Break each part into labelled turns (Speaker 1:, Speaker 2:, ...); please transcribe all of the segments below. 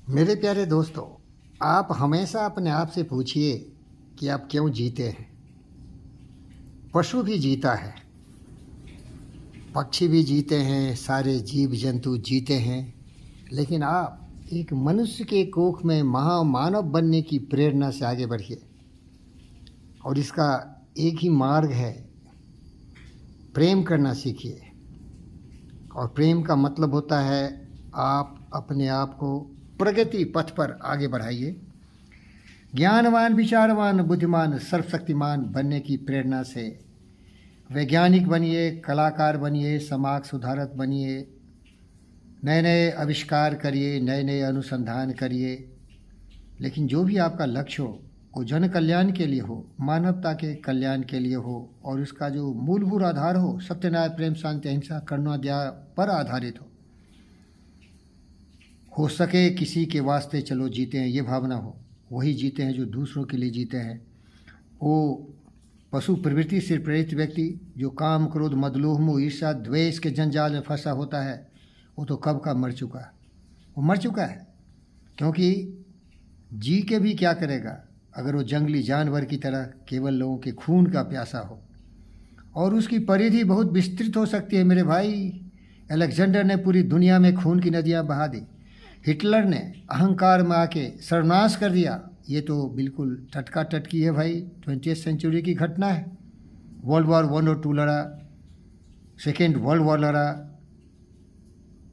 Speaker 1: मेरे प्यारे दोस्तों, आप हमेशा अपने आप से पूछिए कि आप क्यों जीते हैं। पशु भी जीता है, पक्षी भी जीते हैं, सारे जीव जंतु जीते हैं, लेकिन आप एक मनुष्य के कोख में महामानव बनने की प्रेरणा से आगे बढ़िए। और इसका एक ही मार्ग है, प्रेम करना सीखिए। और प्रेम का मतलब होता है आप अपने आप को प्रगति पथ पर आगे बढ़ाइए। ज्ञानवान, विचारवान, बुद्धिमान, सर्वशक्तिमान बनने की प्रेरणा से वैज्ञानिक बनिए, कलाकार बनिए, समाज सुधारक बनिए, नए नए आविष्कार करिए, नए नए अनुसंधान करिए। लेकिन जो भी आपका लक्ष्य हो वो जन कल्याण के लिए हो, मानवता के कल्याण के लिए हो, और उसका जो मूलभूत आधार हो सत्य, न्याय, प्रेम, शांति, अहिंसा, करुणा, दया पर आधारित हो सके किसी के वास्ते चलो जीते हैं, ये भावना हो, वही जीते हैं जो दूसरों के लिए जीते हैं। वो पशु प्रवृत्ति से प्रेरित व्यक्ति जो काम, क्रोध, मदलोह, मोह, ईर्ष्या, द्वेष के जंजाल में फंसा होता है, वो तो कब का मर चुका है। वो मर चुका है क्योंकि जी के भी क्या करेगा अगर वो जंगली जानवर की तरह केवल लोगों के खून का प्यासा हो। और उसकी परिधि बहुत विस्तृत हो सकती है मेरे भाई। अलेक्जेंडर ने पूरी दुनिया में खून की नदियाँ बहा दी, हिटलर ने अहंकार में आके सर्वनाश कर दिया। ये तो बिल्कुल टटका टटकी है भाई, 20वीं सेंचुरी की घटना है। वर्ल्ड वॉर 1 और 2 लड़ा, सेकेंड वर्ल्ड वॉर लड़ा।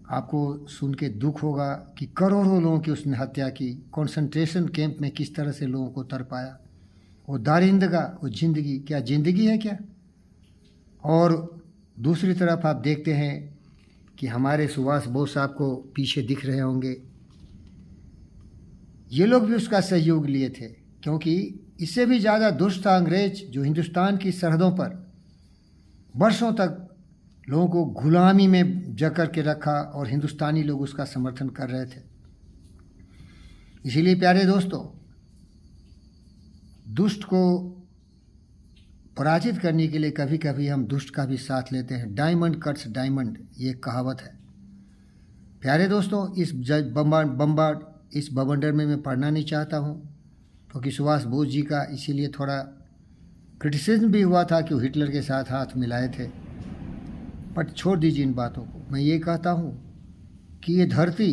Speaker 1: आपको सुन के दुख होगा कि करोड़ों लोगों की उसने हत्या की, कंसंट्रेशन कैंप में किस तरह से लोगों को तरपाया। वो दारिंदगा, वो जिंदगी, क्या जिंदगी है क्या। और दूसरी तरफ आप देखते हैं कि हमारे सुभाष बोस आपको पीछे दिख रहे होंगे, ये लोग भी उसका सहयोग लिए थे, क्योंकि इससे भी ज़्यादा दुष्ट था अंग्रेज जो हिंदुस्तान की सरहदों पर वर्षों तक लोगों को गुलामी में जकड़ के रखा, और हिंदुस्तानी लोग उसका समर्थन कर रहे थे। इसीलिए प्यारे दोस्तों, दुष्ट को पराजित करने के लिए कभी कभी हम दुष्ट का भी साथ लेते हैं। डायमंड कट्स डायमंड, ये कहावत है। प्यारे दोस्तों, इस बवंडर में मैं पढ़ना नहीं चाहता हूँ, क्योंकि सुभाष बोस जी का इसीलिए थोड़ा क्रिटिसिज्म भी हुआ था कि वो हिटलर के साथ हाथ मिलाए थे। बट छोड़ दीजिए इन बातों को। मैं ये कहता हूँ कि ये धरती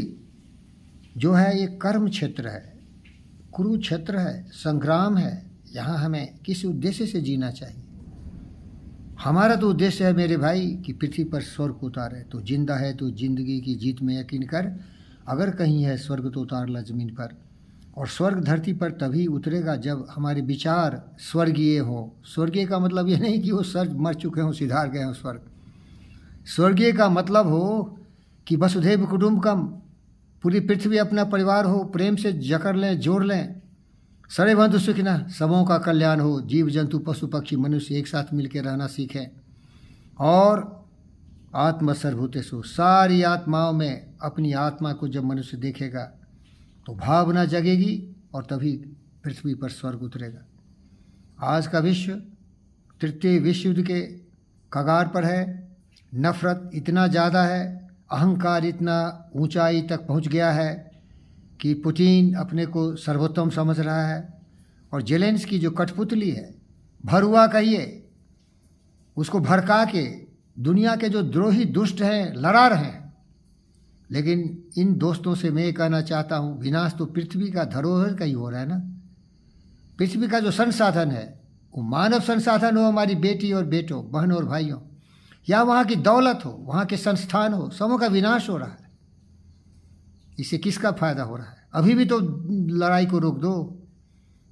Speaker 1: जो है ये कर्म क्षेत्र है, कुरुक्षेत्र है, संग्राम है। यहाँ हमें किस उद्देश्य से जीना चाहिए। हमारा तो उद्देश्य है मेरे भाई कि पृथ्वी पर स्वर्ग उतारे। तो जिंदा है तो जिंदगी की जीत में यकीन कर, अगर कहीं है स्वर्ग तो उतार ला ज़मीन पर। और स्वर्ग धरती पर तभी उतरेगा जब हमारे विचार स्वर्गीय हो। स्वर्गीय का मतलब ये नहीं कि वो सर मर चुके हों, सिधार गए हों स्वर्ग। स्वर्गीय का मतलब हो कि वसुधैव कुटुंबकम, पूरी पृथ्वी अपना परिवार हो, प्रेम से जकड़ लें, जोड़ लें। सर्वे बंधु सुखिनः, सबों का कल्याण हो, जीव जंतु पशु पक्षी मनुष्य एक साथ मिलकर रहना सीखें। और आत्मा सर्वभूतेषु, सारी आत्माओं में अपनी आत्मा को जब मनुष्य देखेगा तो भावना जगेगी, और तभी पृथ्वी पर स्वर्ग उतरेगा। आज का विश्व तृतीय विश्व युद्ध के कगार पर है। नफरत इतना ज़्यादा है, अहंकार इतना ऊंचाई तक पहुंच गया है कि पुतिन अपने को सर्वोत्तम समझ रहा है, और जेलेंस्की जो कठपुतली है, भरुआ कहिए, उसको भड़का के दुनिया के जो द्रोही दुष्ट हैं लड़ा रहे हैं। लेकिन इन दोस्तों से मैं ये कहना चाहता हूँ, विनाश तो पृथ्वी का धरोहर का ही हो रहा है ना। पृथ्वी का जो संसाधन है वो मानव संसाधन हो, हमारी बेटी और बेटों, बहनों और भाइयों, या वहाँ की दौलत हो, वहाँ के संस्थान हो, सबों का विनाश हो रहा है। इससे किसका फायदा हो रहा है। अभी भी तो लड़ाई को रोक दो।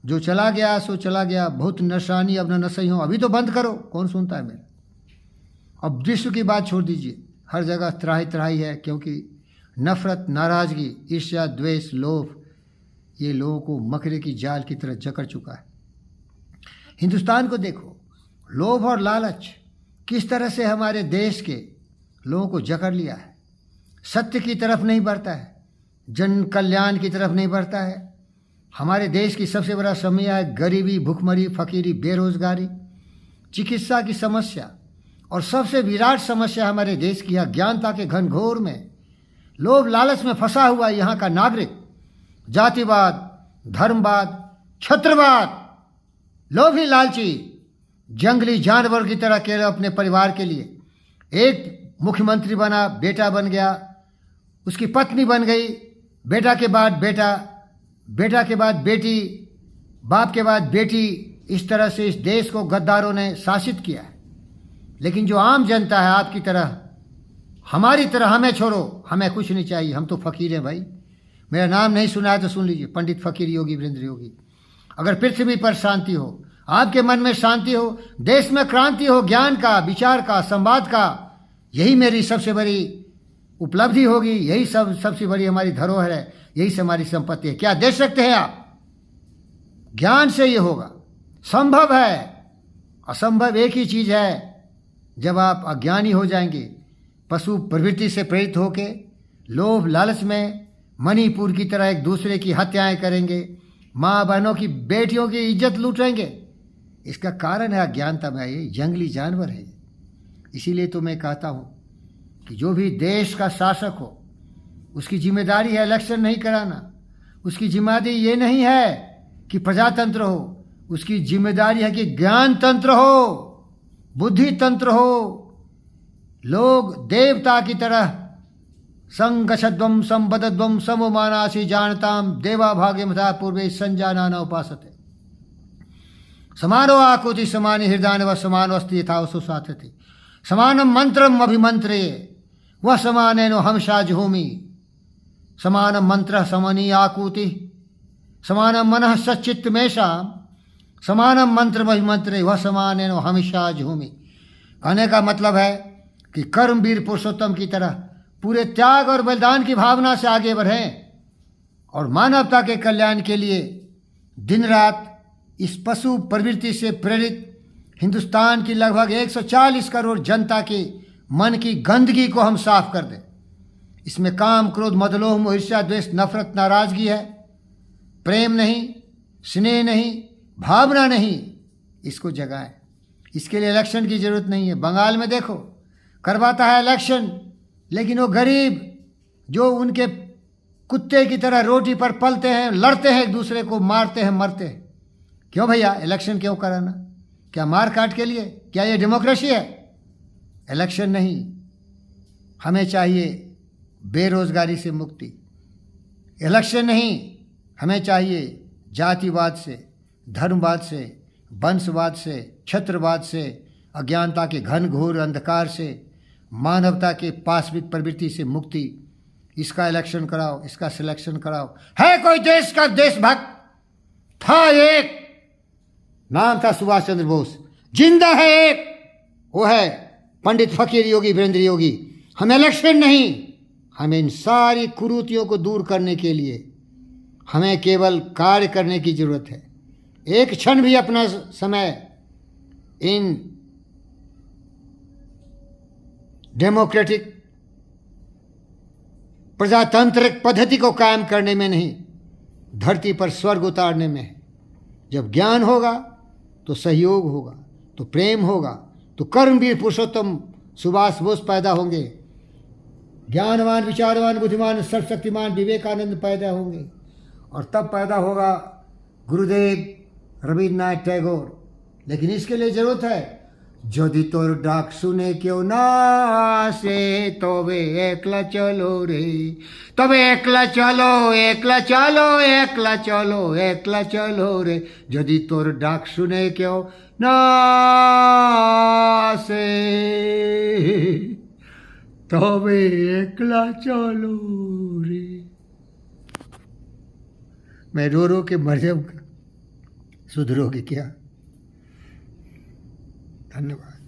Speaker 1: जो चला गया सो चला गया, बहुत नशानी अब न नशई हो, अभी तो बंद करो। कौन सुनता है मेरा। अब विश्व की बात छोड़ दीजिए, हर जगह त्राही त्राही है, क्योंकि नफरत, नाराजगी, ईर्ष्या, द्वेष, लोभ, ये लोगों को मकड़े की जाल की तरह जकड़ चुका है। हिंदुस्तान को देखो, लोभ और लालच किस तरह से हमारे देश के लोगों को जकड़ लिया है। सत्य की तरफ नहीं बढ़ता है, जन कल्याण की तरफ नहीं बढ़ता है। हमारे देश की सबसे बड़ा समस्या है गरीबी, भुखमरी, फकीरी, बेरोजगारी, चिकित्सा की समस्या, और सबसे विराट समस्या हमारे देश की है अज्ञानता के घनघोर में लोभ लालच में फंसा हुआ यहाँ का नागरिक जातिवाद, धर्मवाद, क्षत्रवाद, लोभी लालची, जंगली जानवर की तरह केवल अपने परिवार के लिए। एक मुख्यमंत्री बना, बेटा बन गया, उसकी पत्नी बन गई, बेटा के बाद बेटा, बेटा के बाद बेटी, बाप के बाद बेटी, इस तरह से इस देश को गद्दारों ने शासित किया है। लेकिन जो आम जनता है आपकी तरह, हमारी तरह, हमें छोड़ो, हमें कुछ नहीं चाहिए, हम तो फकीर हैं भाई। मेरा नाम नहीं सुना है तो सुन लीजिए, पंडित फकीर योगी वीरेंद्र योगी। अगर पृथ्वी पर शांति हो, आपके मन में शांति हो, देश में क्रांति हो, ज्ञान का, विचार का, संवाद का, यही मेरी सबसे बड़ी उपलब्धि होगी, यही सबसे बड़ी हमारी धरोहर है, यही से हमारी संपत्ति है। क्या दे सकते हैं आप? ज्ञान से ये होगा, संभव है। असंभव एक ही चीज है, जब आप अज्ञानी हो जाएंगे, पशु प्रवृत्ति से प्रेरित होके लोभ लालच में मणिपुर की तरह एक दूसरे की हत्याएं करेंगे, माँ बहनों की, बेटियों की इज्जत लूटेंगे। इसका कारण है अज्ञानता में, ये जंगली जानवर है। इसीलिए तो मैं कहता हूँ कि जो भी देश का शासक हो, उसकी जिम्मेदारी है इलेक्शन नहीं कराना। उसकी जिम्मेदारी ये नहीं है कि प्रजातंत्र हो, उसकी जिम्मेदारी है कि ज्ञान तंत्र हो, बुद्धि तंत्र हो। लोग देवता की तरह संगच्छध्वम संबद्धध्वम सममानासि जानताम देवा भागे मथा पूर्वे संजाना उपासते समानो आकुति समानि हृदय व समान अस्ति यथा सुसाथते समानम मंत्रम अभिमंत्रे वह समानेनो हमशा जुहोमि समानम मंत्र समनी आकुति समानम मनः सच्चित्त मेषा समानम मंत्र अभिमंत्रे वह समानेनो हमेशा जुहोमि। कहने का मतलब है कि कर्मवीर पुरुषोत्तम की तरह पूरे त्याग और बलिदान की भावना से आगे बढ़ें और मानवता के कल्याण के लिए दिन रात इस पशु प्रवृत्ति से प्रेरित हिंदुस्तान की लगभग 140 करोड़ जनता की मन की गंदगी को हम साफ कर दें। इसमें काम, क्रोध, मदलोह, मोह, ईर्ष्या, द्वेष, नफरत, नाराजगी है, प्रेम नहीं, स्नेह नहीं, भावना नहीं, इसको जगाएं। इसके लिए इलेक्शन की जरूरत नहीं है। बंगाल में देखो, करवाता है इलेक्शन, लेकिन वो गरीब जो उनके कुत्ते की तरह रोटी पर पलते हैं, लड़ते हैं, एक दूसरे को मारते हैं, मरते हैं। क्यों भैया इलेक्शन क्यों कराना? क्या मार काट के लिए? क्या ये डेमोक्रेसी है? इलेक्शन नहीं, हमें चाहिए बेरोजगारी से मुक्ति। इलेक्शन नहीं, हमें चाहिए जातिवाद से, धर्मवाद से, वंशवाद से, क्षत्रवाद से, अज्ञानता के घन घोर अंधकार से, मानवता के पाशविक प्रवृत्ति से मुक्ति। इसका इलेक्शन कराओ, इसका सिलेक्शन कराओ। है कोई देश का देशभक्त? था एक, नाम था सुभाष चंद्र बोस। जिंदा है एक, वो है पंडित फकीर योगी वीरेंद्र योगी। हम इलेक्शन नहीं, हमें इन सारी कुरीतियों को दूर करने के लिए हमें केवल कार्य करने की जरूरत है। एक क्षण भी अपना समय इन डेमोक्रेटिक प्रजातांत्रिक पद्धति को कायम करने में नहीं, धरती पर स्वर्ग उतारने में है। जब ज्ञान होगा तो सहयोग होगा, तो प्रेम होगा, तो कर्मवीर पुरुषोत्तम सुभाष बोस पैदा होंगे, ज्ञानवान, विचारवान, बुद्धिमान, सर्वशक्तिमान विवेकानंद पैदा होंगे, और तब पैदा होगा गुरुदेव रविन्द्रनाथ टैगोर। लेकिन इसके लिए जरूरत है, यदि तोर डाक सुने क्यों ना आसे, तबे एकला चलो रे, तबे एकला चलो, एकला चलो, एकला चलो, एकला चलो रे, यदि तोर डाक सुने क्यों ना आसे, तबे एकला चलो रे। मैं रो रो के मर जाऊंगा, सुधरोगे क्या? धन्यवाद।